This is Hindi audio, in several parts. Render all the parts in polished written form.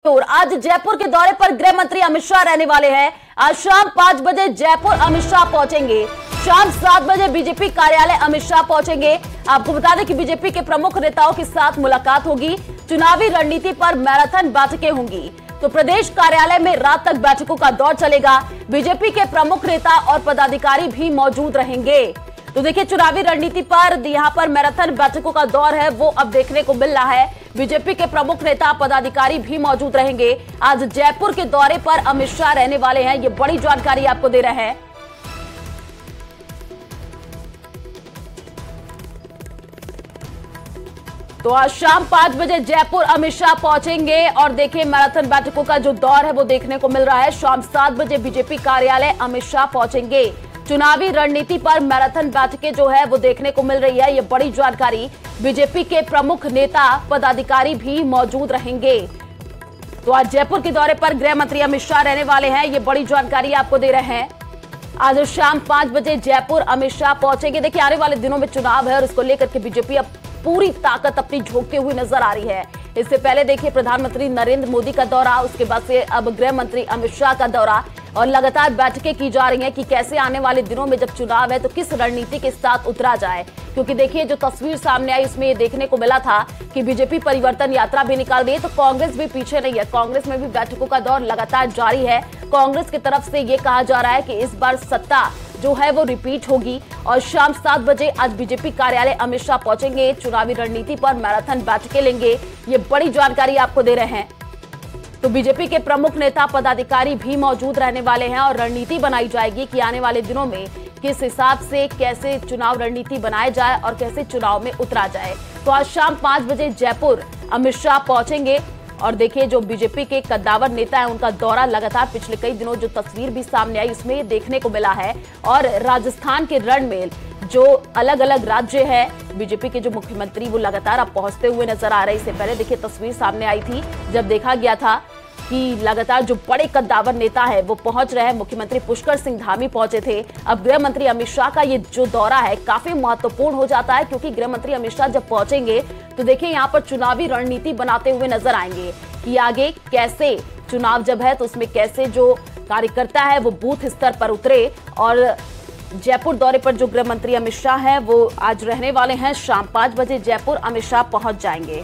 और आज जयपुर के दौरे पर गृह मंत्री अमित शाह रहने वाले हैं। आज शाम 5 बजे जयपुर अमित शाह पहुंचेंगे। शाम 7 बजे बीजेपी कार्यालय अमित शाह पहुंचेंगे। आपको बता दें कि बीजेपी के प्रमुख नेताओं के साथ मुलाकात होगी। चुनावी रणनीति पर मैराथन बैठकें होंगी। तो प्रदेश कार्यालय में रात तक बैठकों का दौर चलेगा। बीजेपी के प्रमुख नेता और पदाधिकारी भी मौजूद रहेंगे। तो देखिए, चुनावी रणनीति पर यहाँ पर मैराथन बैठकों का दौर है वो अब देखने को मिल रहा है। बीजेपी के प्रमुख नेता पदाधिकारी भी मौजूद रहेंगे। आज जयपुर के दौरे पर अमित शाह रहने वाले हैं, ये बड़ी जानकारी आपको दे रहे हैं। तो आज शाम 5 बजे जयपुर अमित शाह पहुंचेंगे और देखिए, मैराथन बैठकों का जो दौर है वो देखने को मिल रहा है। शाम 7 बजे बीजेपी कार्यालय अमित शाह पहुंचेंगे। चुनावी रणनीति पर मैराथन बैठकें जो है वो देखने को मिल रही है, ये बड़ी जानकारी। बीजेपी के प्रमुख नेता पदाधिकारी भी मौजूद रहेंगे। तो आज जयपुर के दौरे पर गृह मंत्री अमित शाह रहने वाले हैं, ये बड़ी जानकारी आपको दे रहे हैं। आज शाम 5 बजे जयपुर अमित शाह पहुंचेंगे। देखिए, आने वाले दिनों में चुनाव है और इसको लेकर के बीजेपी अब पूरी ताकत अपनी झोंकते हुए नजर आ रही है। इससे पहले देखिए, प्रधानमंत्री नरेंद्र मोदी का दौरा, उसके बाद से अब गृह मंत्री अमित शाह का दौरा और लगातार बैठकें की जा रही हैं कि कैसे आने वाले दिनों में जब चुनाव है तो किस रणनीति के साथ उतरा जाए। क्योंकि देखिए, जो तस्वीर सामने आई उसमें ये देखने को मिला था कि बीजेपी परिवर्तन यात्रा भी निकाल रही है, तो कांग्रेस भी पीछे नहीं है। कांग्रेस में भी बैठकों का दौर लगातार जारी है। कांग्रेस की तरफ से ये कहा जा रहा है कि इस बार सत्ता जो है वो रिपीट होगी। और शाम 7 बजे आज बीजेपी कार्यालय अमित शाह पहुंचेंगे। चुनावी रणनीति पर मैराथन बैठकें लेंगे, ये बड़ी जानकारी आपको दे रहे हैं। तो बीजेपी के प्रमुख नेता पदाधिकारी भी मौजूद रहने वाले हैं और रणनीति बनाई जाएगी कि आने वाले दिनों में किस हिसाब से कैसे चुनाव रणनीति बनाया जाए और कैसे चुनाव में उतरा जाए। तो आज शाम 5 बजे जयपुर अमित शाह पहुंचेंगे और देखिए, जो बीजेपी के कद्दावर नेता है उनका दौरा लगातार पिछले कई दिनों जो तस्वीर भी सामने आई उसमें देखने को मिला है। और राजस्थान के रण में जो अलग अलग राज्य है, बीजेपी के जो मुख्यमंत्री वो लगातार अब पहुंचते हुए नजर आ रहे हैं। इससे पहले देखिए, तस्वीर सामने आई थी जब देखा गया था कि लगातार जो बड़े कद्दावर नेता है वो पहुंच रहे हैं। मुख्यमंत्री पुष्कर सिंह धामी पहुंचे थे। अब गृह मंत्री अमित शाह का ये जो दौरा है काफी महत्वपूर्ण हो जाता है, क्योंकि गृह मंत्री अमित शाह जब पहुंचेंगे तो देखिए, यहाँ पर चुनावी रणनीति बनाते हुए नजर आएंगे कि आगे कैसे चुनाव जब है तो उसमें कैसे जो कार्यकर्ता है वो बूथ स्तर पर उतरे। और जयपुर दौरे पर जो गृह मंत्री अमित शाह है वो आज रहने वाले हैं। शाम 5 बजे जयपुर अमित शाह पहुंच जाएंगे।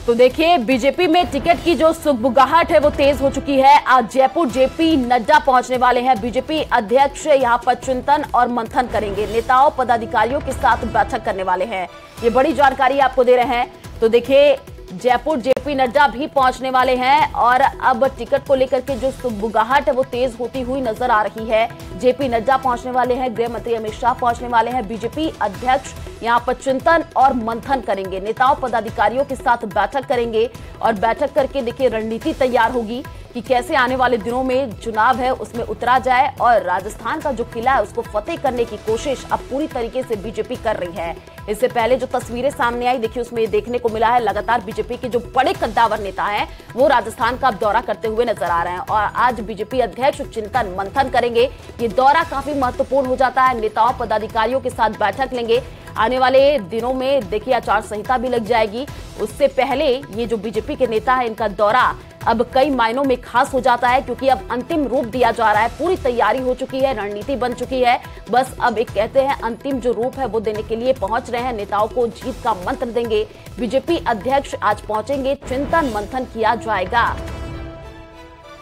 तो देखिए, बीजेपी में टिकट की जो सुगबुगाहट है वो तेज हो चुकी है। आज जयपुर जेपी नड्डा पहुंचने वाले हैं। बीजेपी अध्यक्ष यहां पर चिंतन और मंथन करेंगे। नेताओं पदाधिकारियों के साथ बैठक करने वाले हैं, ये बड़ी जानकारी आपको दे रहे हैं। तो देखिए, जयपुर जेपी नड्डा भी पहुंचने वाले हैं और अब टिकट को लेकर के जो सुगबुगाहट है वो तेज होती हुई नजर आ रही है। जेपी नड्डा पहुंचने वाले हैं, गृह मंत्री अमित शाह पहुंचने वाले हैं। बीजेपी अध्यक्ष यहां पर चिंतन और मंथन करेंगे, नेताओं पदाधिकारियों के साथ बैठक करेंगे और बैठक करके देखिए, रणनीति तैयार होगी कि कैसे आने वाले दिनों में चुनाव है उसमें उतरा जाए। और राजस्थान का जो किला है उसको फतेह करने की कोशिश अब पूरी तरीके से बीजेपी कर रही है। इससे पहले जो तस्वीरें सामने आई देखिए, उसमें देखने को मिला है लगातार बीजेपी के जो बड़े कद्दावर नेता हैं वो राजस्थान का दौरा करते हुए नजर आ रहे हैं। और आज बीजेपी अध्यक्ष चिंतन मंथन करेंगे। ये दौरा काफी महत्वपूर्ण हो जाता है। नेताओं पदाधिकारियों के साथ बैठक लेंगे। आने वाले दिनों में देखिए, आचार संहिता भी लग जाएगी। उससे पहले ये जो बीजेपी के नेता है इनका दौरा अब कई मायनों में खास हो जाता है, क्योंकि अब अंतिम रूप दिया जा रहा है। पूरी तैयारी हो चुकी है, रणनीति बन चुकी है। बस अब एक कहते हैं अंतिम जो रूप है वो देने के लिए पहुंच रहे हैं। नेताओं को जीत का मंत्र देंगे। बीजेपी अध्यक्ष आज पहुंचेंगे, चिंतन मंथन किया जाएगा।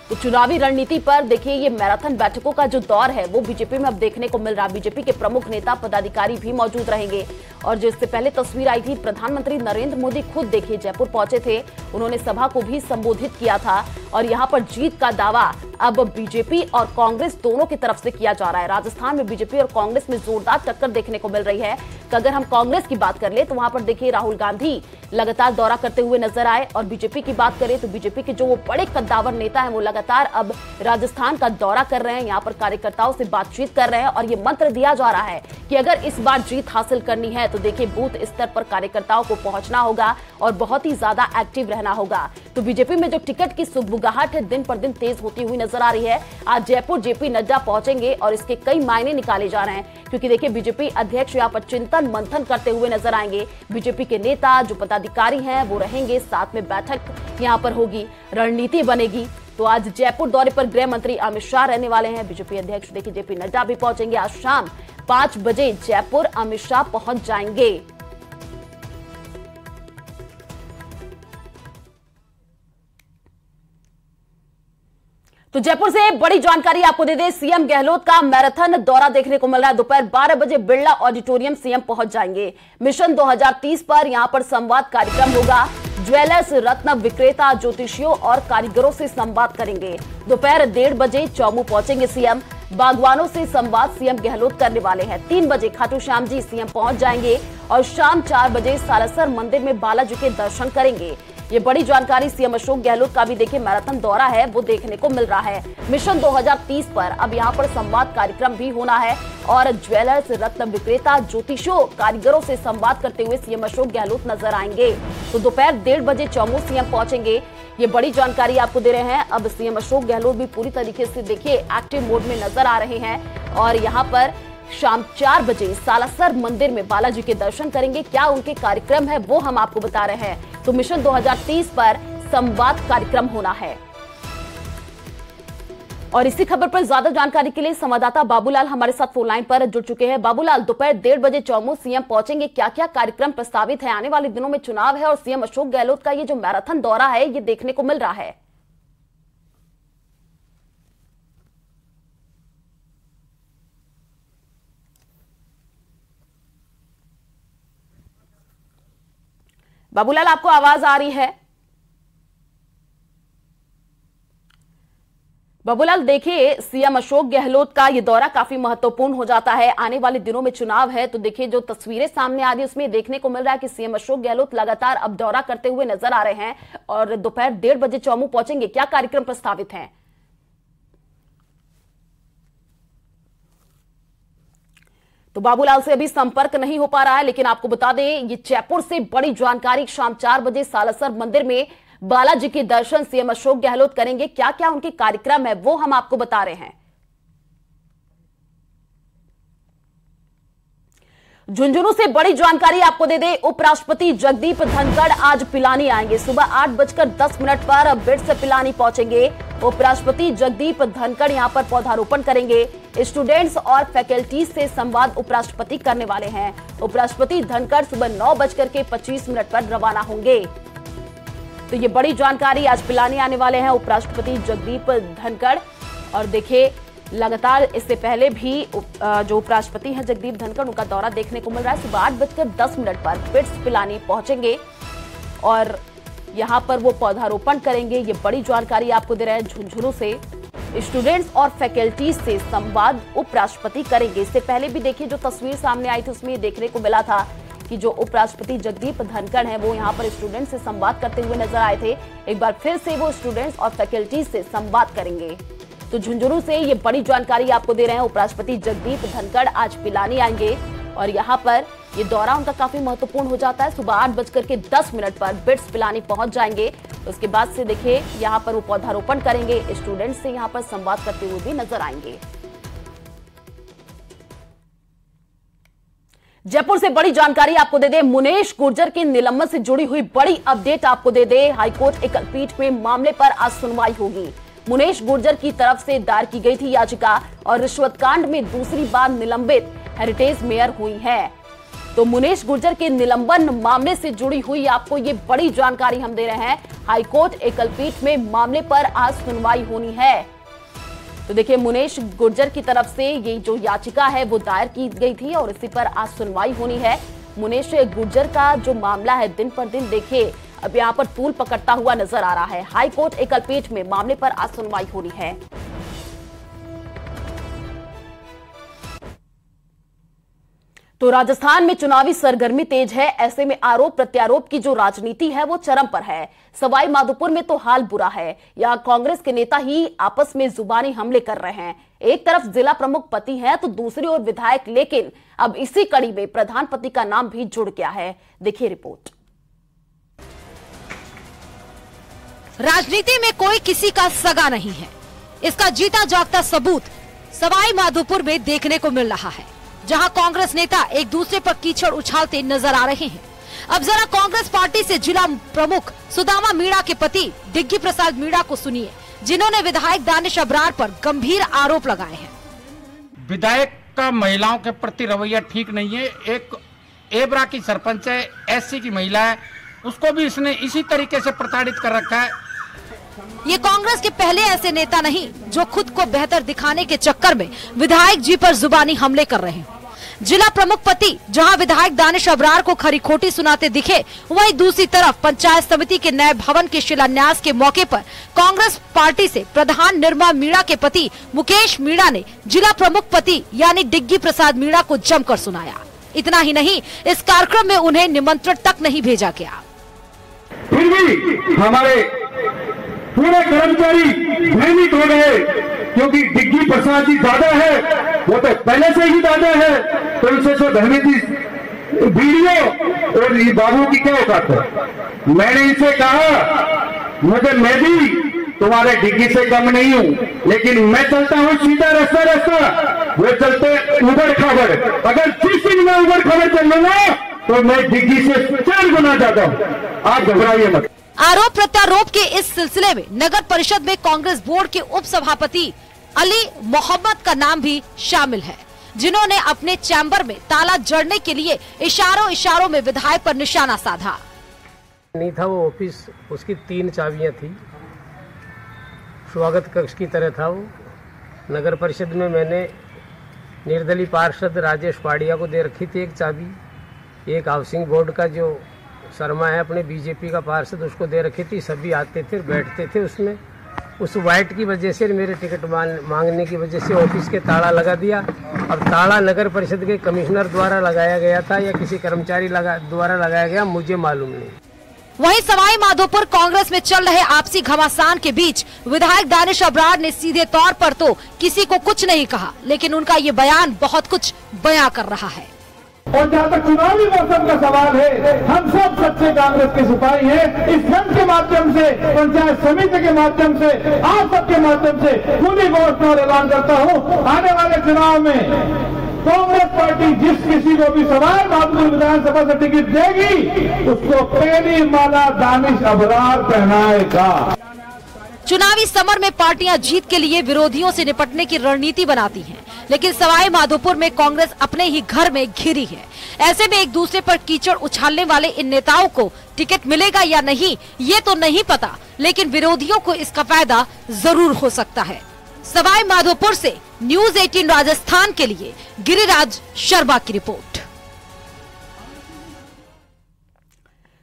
तो चुनावी रणनीति पर देखिए, ये मैराथन बैठकों का जो दौर है वो बीजेपी में अब देखने को मिल रहा है। बीजेपी के प्रमुख नेता पदाधिकारी भी मौजूद रहेंगे। और जिससे पहले तस्वीर आई थी, प्रधानमंत्री नरेंद्र मोदी खुद देखिए जयपुर पहुंचे थे। उन्होंने सभा को भी संबोधित किया था और यहाँ पर जीत का दावा अब बीजेपी और कांग्रेस दोनों की तरफ से किया जा रहा है। राजस्थान में बीजेपी और कांग्रेस में जोरदार टक्कर देखने को मिल रही है। अगर हम कांग्रेस की बात कर ले तो वहां पर देखिए, राहुल गांधी लगातार दौरा करते हुए नजर आए। और बीजेपी की बात करें तो बीजेपी के जो वो बड़े कद्दावर नेता हैं वो लगातार अब राजस्थान का दौरा कर रहे हैं, यहाँ पर कार्यकर्ताओं से बातचीत कर रहे हैं। और ये मंत्र दिया जा रहा है कि अगर इस बार जीत हासिल करनी है तो देखिए, बूथ स्तर पर कार्यकर्ताओं को पहुंचना होगा और बहुत ही ज्यादा एक्टिव रहना होगा। तो बीजेपी में जो टिकट की सुगबुगाहट है दिन पर दिन तेज होती हुई नजर आ रही है। आज जयपुर जेपी नड्डा पहुंचेंगे और इसके कई मायने निकाले जा रहे हैं, क्योंकि देखिए बीजेपी अध्यक्ष यहाँ पर चिंतन मंथन करते हुए नजर आएंगे। बीजेपी के नेता जो पदाधिकारी हैं वो रहेंगे, साथ में बैठक यहाँ पर होगी, रणनीति बनेगी। तो आज जयपुर दौरे पर गृह मंत्री अमित शाह रहने वाले हैं। बीजेपी अध्यक्ष देखिए जेपी नड्डा भी पहुंचेंगे। आज शाम 5 बजे जयपुर अमित शाह पहुंच जाएंगे। तो जयपुर से बड़ी जानकारी आपको दे दें, सीएम गहलोत का मैराथन दौरा देखने को मिल रहा है। दोपहर 12 बजे बिरला ऑडिटोरियम सीएम पहुंच जाएंगे। मिशन 2030 पर यहां पर संवाद कार्यक्रम होगा। ज्वेलर्स, रत्न विक्रेता, ज्योतिषियों और कारीगरों से संवाद करेंगे। दोपहर 1:30 बजे चौमू पहुंचेंगे सीएम। बागवानों से संवाद सीएम गहलोत करने वाले हैं। 3 बजे खाटू श्याम जी सीएम पहुंच जाएंगे और शाम 4 बजे सालासर मंदिर में बालाजी के दर्शन करेंगे। ये बड़ी जानकारी सीएम अशोक गहलोत का भी देखिए मैराथन दौरा है वो देखने को मिल रहा है। मिशन 2030 पर अब यहाँ पर संवाद कार्यक्रम भी होना है और ज्वेलर्स, रत्न विक्रेता, ज्योतिषियों, कारीगरों से संवाद करते हुए सीएम अशोक गहलोत नजर आएंगे। तो दोपहर 1:30 बजे चौमू सीएम पहुंचेंगे। ये बड़ी जानकारी आपको दे रहे हैं। अब सीएम अशोक गहलोत भी पूरी तरीके से देखिए एक्टिव मोड में नजर आ रहे हैं और यहाँ पर शाम 4 बजे सालासर मंदिर में बालाजी के दर्शन करेंगे। क्या उनके कार्यक्रम है वो हम आपको बता रहे हैं। तो मिशन 2030 पर संवाद कार्यक्रम होना है। और इसी खबर पर ज्यादा जानकारी के लिए संवाददाता बाबूलाल हमारे साथ फोन लाइन पर जुड़ चुके हैं। बाबूलाल, दोपहर 1:30 बजे चौमू सीएम पहुंचेंगे, क्या क्या कार्यक्रम प्रस्तावित है? आने वाले दिनों में चुनाव है और सीएम अशोक गहलोत का ये जो मैराथन दौरा है ये देखने को मिल रहा है। बाबूलाल, आपको आवाज आ रही है? बाबूलाल, देखिए सीएम अशोक गहलोत का ये दौरा काफी महत्वपूर्ण हो जाता है। आने वाले दिनों में चुनाव है तो देखिए जो तस्वीरें सामने आ रही है उसमें देखने को मिल रहा है कि सीएम अशोक गहलोत लगातार अब दौरा करते हुए नजर आ रहे हैं और दोपहर 1:30 बजे चौमू पहुंचेंगे। क्या कार्यक्रम प्रस्तावित हैं? तो बाबूलाल से अभी संपर्क नहीं हो पा रहा है, लेकिन आपको बता दें ये जयपुर से बड़ी जानकारी। शाम 4 बजे सालासर मंदिर में बालाजी के दर्शन सीएम अशोक गहलोत करेंगे। क्या क्या उनके कार्यक्रम है वो हम आपको बता रहे हैं। झुंझुनू से बड़ी जानकारी आपको दे दें, उपराष्ट्रपति जगदीप धनखड़ आज पिलानी आएंगे। सुबह 8:10 पर बिट्स से पिलानी पहुंचेंगे। उपराष्ट्रपति जगदीप धनखड़ यहां पर पौधारोपण करेंगे। स्टूडेंट्स और फैकल्टी से संवाद उपराष्ट्रपति करने वाले हैं। उपराष्ट्रपति धनखड़ सुबह 9:25 पर रवाना होंगे। तो ये बड़ी जानकारी, आज पिलानी आने वाले हैं उपराष्ट्रपति जगदीप धनखड़। और देखिए लगातार इससे पहले भी जो उपराष्ट्रपति हैं जगदीप धनखड़ उनका दौरा देखने को मिल रहा है। सुबह 8:10 पर बिट्स पिलानी पहुंचेंगे और यहां पर वो पौधारोपण करेंगे। ये बड़ी जानकारी आपको दे रहे हैं झुंझुनू से। स्टूडेंट्स और फैकल्टी से संवाद उपराष्ट्रपति करेंगे। इससे पहले भी देखिए जो तस्वीर सामने आई थी उसमें देखने को मिला था कि जो उपराष्ट्रपति जगदीप धनखड़ हैं वो यहां पर स्टूडेंट्स से संवाद करते हुए नजर आए थे। एक बार फिर से वो स्टूडेंट्स और फैकल्टी से संवाद करेंगे। तो झुंझुनू से ये बड़ी जानकारी आपको दे रहे हैं। उपराष्ट्रपति जगदीप धनखड़ आज पिलानी आएंगे और यहाँ पर ये दौरा उनका काफी महत्वपूर्ण हो जाता है। सुबह 8:10 पर बिट्स पिलानी पहुंच जाएंगे। उसके बाद से देखिए यहाँ पर वो पौधारोपण करेंगे। स्टूडेंट्स से यहाँ पर संवाद करते हुए भी नजर आएंगे। जयपुर से बड़ी जानकारी आपको दे दे, मुनेश गुर्जर के निलंबन से जुड़ी हुई बड़ी अपडेट आपको दे दे। हाईकोर्ट एकल पीठ में मामले पर आज सुनवाई होगी। मुनेश गुर्जर की तरफ से दायर की गई थी याचिका और रिश्वत कांड में दूसरी बार निलंबित हेरिटेज मेयर हुई है। तो मुनेश गुर्जर के निलंबन मामले से जुड़ी हुई आपको ये बड़ी जानकारी हम दे रहे हैं। हाईकोर्ट एकल पीठ में मामले पर आज सुनवाई होनी है। तो देखिए मुनेश गुर्जर की तरफ से ये जो याचिका है वो दायर की गई थी और इसी पर आज सुनवाई होनी है। मुनेश गुर्जर का जो मामला है दिन पर दिन देखिए अब यहाँ पर तूल पकड़ता हुआ नजर आ रहा है। हाईकोर्ट एकल पीठ में मामले पर आज सुनवाई होनी है। तो राजस्थान में चुनावी सरगर्मी तेज है। ऐसे में आरोप प्रत्यारोप की जो राजनीति है वो चरम पर है। सवाई माधोपुर में तो हाल बुरा है। यहाँ कांग्रेस के नेता ही आपस में जुबानी हमले कर रहे हैं। एक तरफ जिला प्रमुख पति हैं तो दूसरी ओर विधायक, लेकिन अब इसी कड़ी में प्रधान पति का नाम भी जुड़ गया है। देखिए रिपोर्ट। राजनीति में कोई किसी का सगा नहीं है। इसका जीता जागता सबूत सवाई माधोपुर में देखने को मिल रहा है, जहां कांग्रेस नेता एक दूसरे पर कीचड़ उछालते नजर आ रहे हैं। अब जरा कांग्रेस पार्टी से जिला प्रमुख सुदामा मीणा के पति डिग्गी प्रसाद मीणा को सुनिए, जिन्होंने विधायक दानिश अबरार पर गंभीर आरोप लगाए हैं। विधायक का महिलाओं के प्रति रवैया ठीक नहीं है। एक एबरा की सरपंच है, एससी की महिला है, उसको भी इसने इसी तरीके से प्रताड़ित कर रखा है। ये कांग्रेस के पहले ऐसे नेता नहीं जो खुद को बेहतर दिखाने के चक्कर में विधायक जी पर जुबानी हमले कर रहे हैं। जिला प्रमुख पति जहां विधायक दानिश अबरार को खरी खोटी सुनाते दिखे, वहीं दूसरी तरफ पंचायत समिति के नए भवन के शिलान्यास के मौके पर कांग्रेस पार्टी से प्रधान निर्मा मीणा के पति मुकेश मीणा ने जिला प्रमुख पति यानी डिग्गी प्रसाद मीणा को जमकर सुनाया। इतना ही नहीं, इस कार्यक्रम में उन्हें निमंत्रण तक नहीं भेजा गया। फिर भी हमारे पूरे कर्मचारी भयभीत हो गए, क्योंकि डिग्गी प्रसाद जी दादा है, वो तो पहले से ही दादा है, तो इनसे सब भयभीत वीडियो और ये बाबू की क्या औकात है। मैंने इनसे कहा मैं भी तुम्हारे डिग्गी से कम नहीं हूं, लेकिन मैं चलता हूं सीधा रास्ता, वो चलते उबड़ खाबड़। अगर जिस दिन मैं उबड़ खाबड़ चल लूंगा तो मैं डिग्गी से 4 गुना ज्यादा हूं, आप घबराइए मत। आरोप प्रत्यारोप के इस सिलसिले में नगर परिषद में कांग्रेस बोर्ड के उप सभापति अली मोहम्मद का नाम भी शामिल है, जिन्होंने अपने चैम्बर में ताला जड़ने के लिए इशारों में विधायक पर निशाना साधा। नहीं था वो ऑफिस, उसकी 3 चाबियां थी, स्वागत कक्ष की तरह था वो। नगर परिषद में मैंने निर्दलीय पार्षद राजेश पाड़िया को दे रखी थी एक चाबी, एक हाउसिंग बोर्ड का जो शर्मा है अपने बीजेपी का पार्षद, उसको दे रखी थी। सभी आते थे बैठते थे उसमें। उस वाइट की वजह से, मेरे टिकट मांगने की वजह से ऑफिस के ताला लगा दिया। अब ताला नगर परिषद के कमिश्नर द्वारा लगाया गया था या किसी कर्मचारी द्वारा लगाया गया, मुझे मालूम नहीं। वहीं सवाई माधोपुर कांग्रेस में चल रहे आपसी घमासान के बीच विधायक दानिश अबरार ने सीधे तौर पर तो किसी को कुछ नहीं कहा, लेकिन उनका ये बयान बहुत कुछ बयां कर रहा है। और जहाँ तक चुनावी मौसम का सवाल है, हम सब सच्चे कांग्रेस के सिपाही हैं। इस मंच के माध्यम से, पंचायत समिति के माध्यम से, आप सबके माध्यम से खुली घोषणा और ऐलान करता हूँ, आने वाले चुनाव में कांग्रेस पार्टी जिस किसी को भी सवाई माधोपुर विधानसभा से टिकट देगी, उसको पहली माला दानिश अबरार पहनाएगा। चुनावी समर में पार्टियां जीत के लिए विरोधियों से निपटने की रणनीति बनाती हैं, लेकिन सवाई माधोपुर में कांग्रेस अपने ही घर में घिरी है। ऐसे में एक दूसरे पर कीचड़ उछालने वाले इन नेताओं को टिकट मिलेगा या नहीं, ये तो नहीं पता, लेकिन विरोधियों को इसका फायदा जरूर हो सकता है। सवाई माधोपुर से न्यूज़ 18 राजस्थान के लिए गिरिराज शर्मा की रिपोर्ट।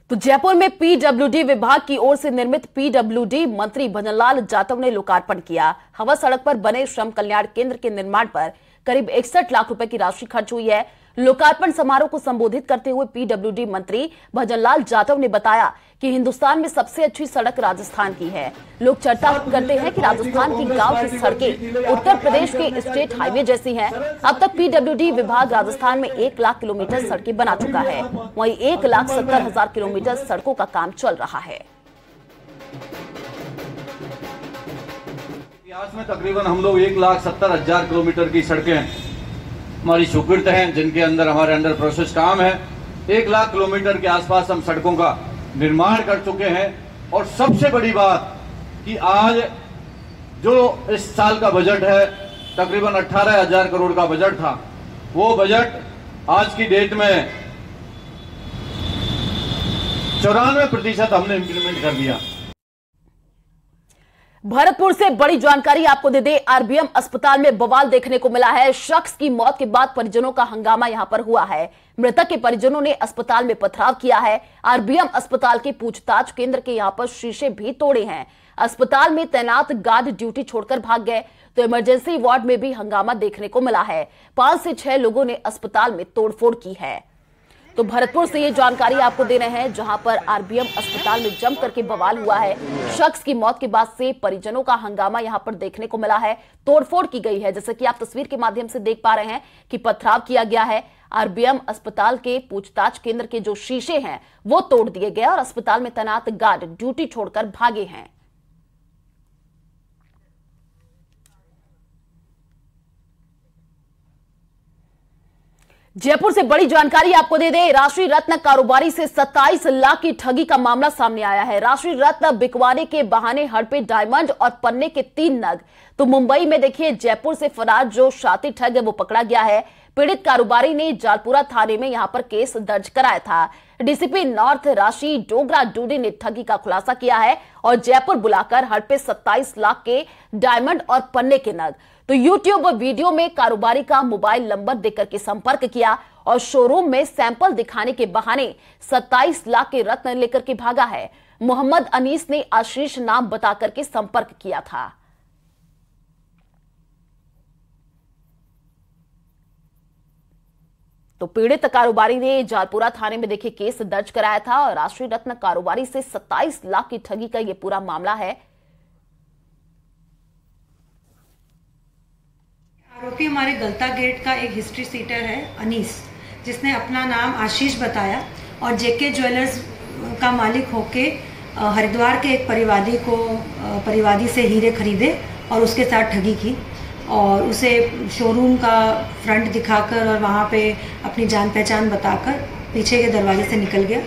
तो जयपुर में पीडब्ल्यूडी विभाग की ओर से निर्मित पीडब्ल्यूडी मंत्री भजनलाल जाटव ने लोकार्पण किया। हवा सड़क पर बने श्रम कल्याण केंद्र के निर्माण पर करीब 61 लाख रुपए की राशि खर्च हुई है। लोकार्पण समारोह को संबोधित करते हुए पीडब्ल्यूडी मंत्री भजनलाल जाटव ने बताया कि हिंदुस्तान में सबसे अच्छी सड़क राजस्थान की है। लोग चर्चा करते हैं कि राजस्थान की गांव की सड़कें उत्तर प्रदेश के स्टेट हाईवे जैसी हैं। अब तक पीडब्ल्यूडी विभाग राजस्थान में 1 लाख किलोमीटर सड़कें बना चुका है, वहीं 1,70,000 किलोमीटर सड़कों का काम चल रहा है। इतिहास में तकरीबन हम लोग 1,70,000 किलोमीटर की सड़कें हमारी स्वीकृत हैं, जिनके अंदर हमारे अंडर प्रोसेस काम है। 1 लाख किलोमीटर के आसपास हम सड़कों का निर्माण कर चुके हैं। और सबसे बड़ी बात कि आज जो इस साल का बजट है, तकरीबन 18,000 करोड़ का बजट था, वो बजट आज की डेट में 94% हमने इंप्लीमेंट कर दिया। भरतपुर से बड़ी जानकारी आपको दे दे, आरबीएम अस्पताल में बवाल देखने को मिला है। शख्स की मौत के बाद परिजनों का हंगामा यहां पर हुआ है। मृतक के परिजनों ने अस्पताल में पथराव किया है। आरबीएम अस्पताल के पूछताछ केंद्र के यहां पर शीशे भी तोड़े हैं। अस्पताल में तैनात गार्ड ड्यूटी छोड़कर भाग गए, तो इमरजेंसी वार्ड में भी हंगामा देखने को मिला है। 5 से 6 लोगों ने अस्पताल में तोड़फोड़ की है। तो भरतपुर से ये जानकारी आपको दे रहे हैं, जहां पर आरबीएम अस्पताल में जम करके बवाल हुआ है। शख्स की मौत के बाद से परिजनों का हंगामा यहां पर देखने को मिला है। तोड़फोड़ की गई है, जैसे कि आप तस्वीर के माध्यम से देख पा रहे हैं कि पथराव किया गया है। आरबीएम अस्पताल के पूछताछ केंद्र के जो शीशे हैं वो तोड़ दिए गए और अस्पताल में तैनात गार्ड ड्यूटी छोड़कर भागे हैं। जयपुर से बड़ी जानकारी आपको दे दें, राष्ट्रीय रत्न कारोबारी से 27 लाख की ठगी का मामला सामने आया है। राष्ट्रीय रत्न बिकवाने के बहाने हड़पे डायमंड और पन्ने के 3 नग। तो मुंबई में देखिए जयपुर से फरार जो शातिर ठग है वो पकड़ा गया है। पीड़ित कारोबारी ने जालपुरा थाने में यहां पर केस दर्ज कराया था। डीसीपी नॉर्थ राशि डोगरा डूडी ने ठगी का खुलासा किया है और जयपुर बुलाकर हड़पे 27 लाख के डायमंड और पन्ने के नग। तो यूट्यूब वीडियो में कारोबारी का मोबाइल नंबर देकर के संपर्क किया और शोरूम में सैंपल दिखाने के बहाने 27 लाख के रत्न लेकर के भागा है। मोहम्मद अनीस ने आशीष नाम बताकर के संपर्क किया था। तो पीड़ित कारोबारी ने जालपुरा थाने में देखिए केस दर्ज कराया था और राष्ट्रीय रत्न कारोबारी से 27 लाख की ठगी का यह पूरा मामला है। आरोपी हमारे गलता गेट का एक हिस्ट्री सीटर है अनीस, जिसने अपना नाम आशीष बताया और जेके ज्वेलर्स का मालिक होके हरिद्वार के एक परिवादी से हीरे खरीदे और उसके साथ ठगी की और उसे शोरूम का फ्रंट दिखाकर और वहाँ पे अपनी जान पहचान बताकर पीछे के दरवाजे से निकल गया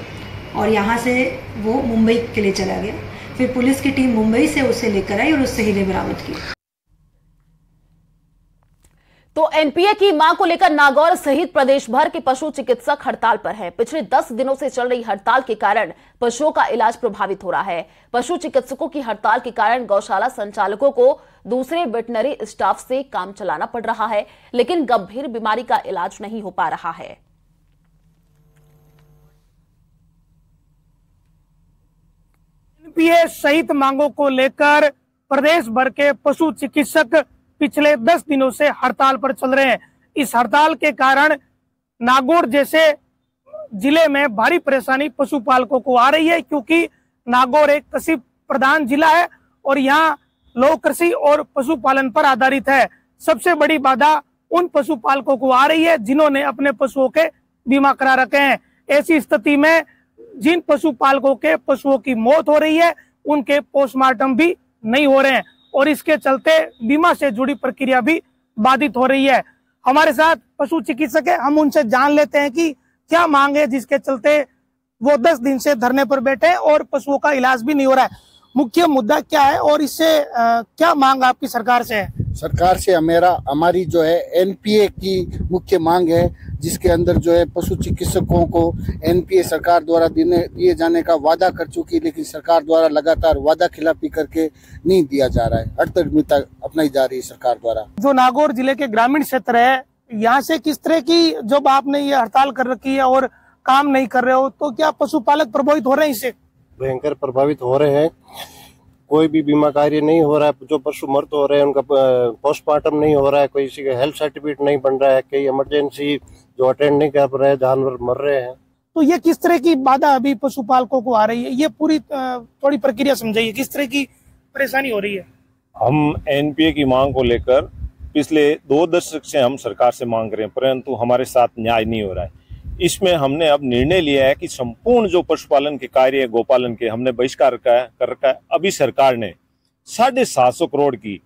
और यहाँ से वो मुंबई के लिए चला गया। फिर पुलिस की टीम मुंबई से उसे लेकर आई और उससे हीरे बरामद किए। तो एनपीए की मांग को लेकर नागौर सहित प्रदेश भर के पशु चिकित्सक हड़ताल पर हैं। पिछले 10 दिनों से चल रही हड़ताल के कारण पशुओं का इलाज प्रभावित हो रहा है। पशु चिकित्सकों की हड़ताल के कारण गौशाला संचालकों को दूसरे वेटनरी स्टाफ से काम चलाना पड़ रहा है, लेकिन गंभीर बीमारी का इलाज नहीं हो पा रहा है। एनपीए सहित मांगों को लेकर प्रदेश भर के पशु चिकित्सक पिछले 10 दिनों से हड़ताल पर चल रहे हैं। इस हड़ताल के कारण नागौर जैसे जिले में भारी परेशानी पशुपालकों को आ रही है, क्योंकि नागौर एक कृषि प्रधान जिला है और यहाँ लोग कृषि और पशुपालन पर आधारित है। सबसे बड़ी बाधा उन पशुपालकों को आ रही है जिन्होंने अपने पशुओं के बीमा करा रखे हैं। ऐसी स्थिति में जिन पशुपालकों के पशुओं की मौत हो रही है उनके पोस्टमार्टम भी नहीं हो रहे हैं और इसके चलते बीमा से जुड़ी प्रक्रिया भी बाधित हो रही है। हमारे साथ पशु चिकित्सक है, हम उनसे जान लेते हैं कि क्या मांग है जिसके चलते वो 10 दिन से धरने पर बैठे हैं और पशुओं का इलाज भी नहीं हो रहा है। मुख्य मुद्दा क्या है और इससे क्या मांग आपकी सरकार से है? सरकार से हमारी जो है एनपीए की मुख्य मांग है, जिसके अंदर जो है पशु चिकित्सकों को एनपीए सरकार द्वारा दिए जाने का वादा कर चुकी, लेकिन सरकार द्वारा लगातार वादा खिलाफी करके नहीं दिया जा रहा है। हड़ताल अपनाई जा रही है सरकार द्वारा। जो नागौर जिले के ग्रामीण क्षेत्र है, यहाँ से किस तरह की जब आपने ये हड़ताल कर रखी है और काम नहीं कर रहे हो, तो क्या पशुपालक प्रभावित हो रहे हैं इससे? भयंकर प्रभावित हो रहे हैं। कोई भी बीमा कार्य नहीं हो रहा है। जो पशु मृत हो रहे हैं उनका पोस्टमार्टम नहीं हो रहा है, कोई किसी का हेल्थ सर्टिफिकेट नहीं बन रहा है, कई इमरजेंसी जो अटेंड नहीं कर रहे हैं, जानवर मर रहे हैं। तो ये किस तरह की बाधा अभी पशुपालकों को आ रही है? ये पूरी थोड़ी प्रक्रिया समझाइए, किस तरह की परेशानी हो रही है? हम एनपीए की मांग को लेकर पिछले 2 दशक से हम सरकार से मांग रहे हैं, परंतु हमारे साथ न्याय नहीं हो रहा है। इसमें हमने अब निर्णय लिया है कि संपूर्ण जो पशुपालन के कार्य है, गोपालन के, हमने बहिष्कार कर रखा है। अभी सरकार ने 750 करोड़ की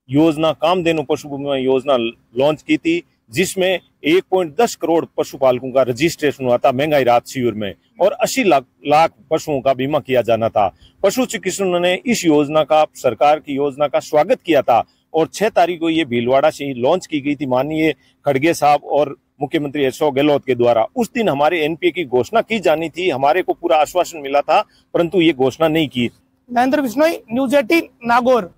योजना, कामधेनु पशु बीमा योजना लॉन्च की थी, जिसमें 1.10 करोड़ पशुपालकों का रजिस्ट्रेशन हुआ था महंगाई राहत शिविर में और 80 लाख पशुओं का बीमा किया जाना था। पशु चिकित्सकों ने इस योजना का, सरकार की योजना का स्वागत किया था और 6 तारीख को ये भीलवाड़ा से लॉन्च की गई थी माननीय खड़गे साहब और मुख्यमंत्री अशोक गहलोत के द्वारा। उस दिन हमारे एनपीए की घोषणा की जानी थी, हमारे को पूरा आश्वासन मिला था, परंतु ये घोषणा नहीं की। महेंद्र बिश्नोई, न्यूज़ 18 नागौर।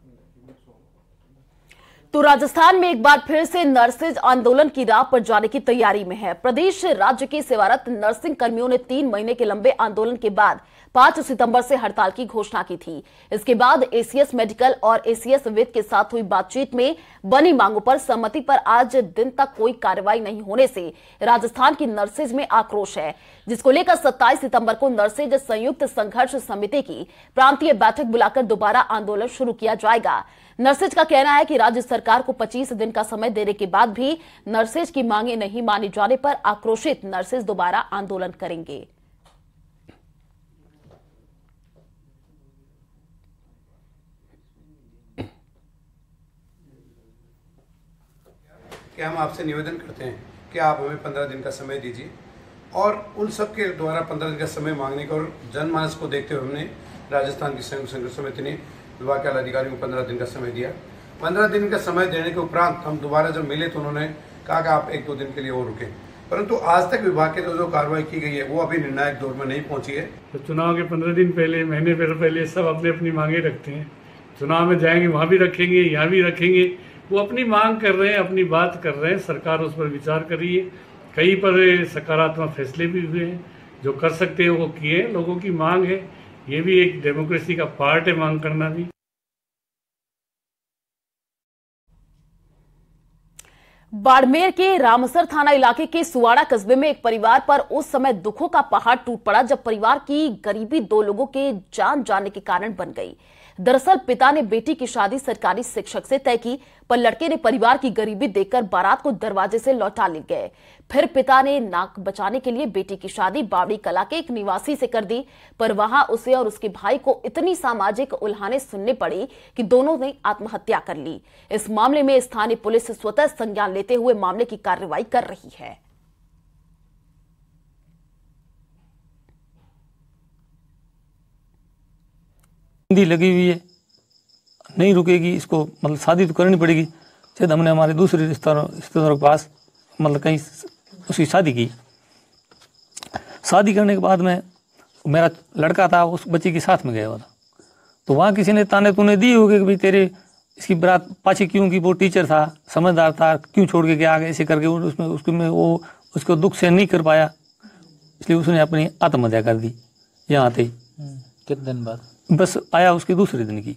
तो राजस्थान में एक बार फिर से नर्सेज आंदोलन की राह पर जाने की तैयारी में है। प्रदेश राज्य के सेवारत नर्सिंग कर्मियों ने 3 महीने के लंबे आंदोलन के बाद 5 सितंबर से हड़ताल की घोषणा की थी। इसके बाद एसीएस मेडिकल और एसीएस विद के साथ हुई बातचीत में बनी मांगों पर सहमति पर आज दिन तक कोई कार्रवाई नहीं होने से राजस्थान की नर्सेज में आक्रोश है, जिसको लेकर 27 सितंबर को नर्सेज संयुक्त संघर्ष समिति की प्रांतीय बैठक बुलाकर दोबारा आंदोलन शुरू किया जाएगा। नर्सेज का कहना है कि राज्य सरकार को 25 दिन का समय देने के बाद भी नर्सेज की मांगे नहीं मानी जाने पर आक्रोशित नर्सेज दोबारा आंदोलन करेंगे। कि हम आपसे निवेदन करते हैं कि आप हमें 15 दिन का समय दीजिए, और उन सब के द्वारा 15 दिन का समय मांगने का और जनमानस को देखते हुए हमने राजस्थान की संयुक्त संघर्ष समिति ने विभाग के अधिकारियों को 15 दिन का समय दिया। 15 दिन का समय देने के उपरांत हम दोबारा जब मिले तो उन्होंने कहा कि आप 1-2 दिन के लिए और रुकें, परंतु आज तक विभाग के जो कार्रवाई की गई है वो अभी निर्णायक दौर में नहीं पहुंची है। तो चुनाव के 15 दिन पहले, महीने पहले सब अपने अपनी मांगे रखते हैं। चुनाव में जाएंगे वहाँ भी रखेंगे, यहाँ भी रखेंगे। वो अपनी मांग कर रहे हैं, अपनी बात कर रहे हैं, सरकार उस पर विचार कर रही है। कई पर सकारात्मक फैसले भी हुए हैं, जो कर सकते हैं वो किए। लोगों की मांग है, ये भी एक डेमोक्रेसी का पार्ट है मांग करना भी। बाड़मेर के रामसर थाना इलाके के सुवाड़ा कस्बे में एक परिवार पर उस समय दुखों का पहाड़ टूट पड़ा जब परिवार की गरीबी 2 लोगों के जान जाने के कारण बन गई। दरअसल पिता ने बेटी की शादी सरकारी शिक्षक से तय की, पर लड़के ने परिवार की गरीबी देखकर बारात को दरवाजे से लौटा ले गए। फिर पिता ने नाक बचाने के लिए बेटी की शादी बावड़ी कला के एक निवासी से कर दी, पर वहां उसे और उसके भाई को इतनी सामाजिक उल्हाने सुनने पड़ी कि दोनों ने आत्महत्या कर ली। इस मामले में स्थानीय पुलिस स्वतः संज्ञान लेते हुए मामले की कार्रवाई कर रही है। लगी हुई है, नहीं रुकेगी, इसको मतलब शादी तो करनी पड़ेगी। शायद हमने हमारे दूसरे रिश्तेदारों के पास मतलब कहीं उसकी शादी की। शादी करने के बाद में मेरा लड़का था, उस बच्चे के साथ में गया हुआ था, तो वहाँ किसी ने ताने तूने दी होगी कि भाई तेरे इसकी बारात पाछी क्यों की, वो टीचर था, समझदार था, क्यों छोड़ के गया, ऐसे करके उसमें वो उसको दुख सहन नहीं कर पाया, इसलिए उसने अपनी आत्महत्या कर दी। यहाँ आते ही कितने दिन बाद बस आया उसके दूसरे दिन की।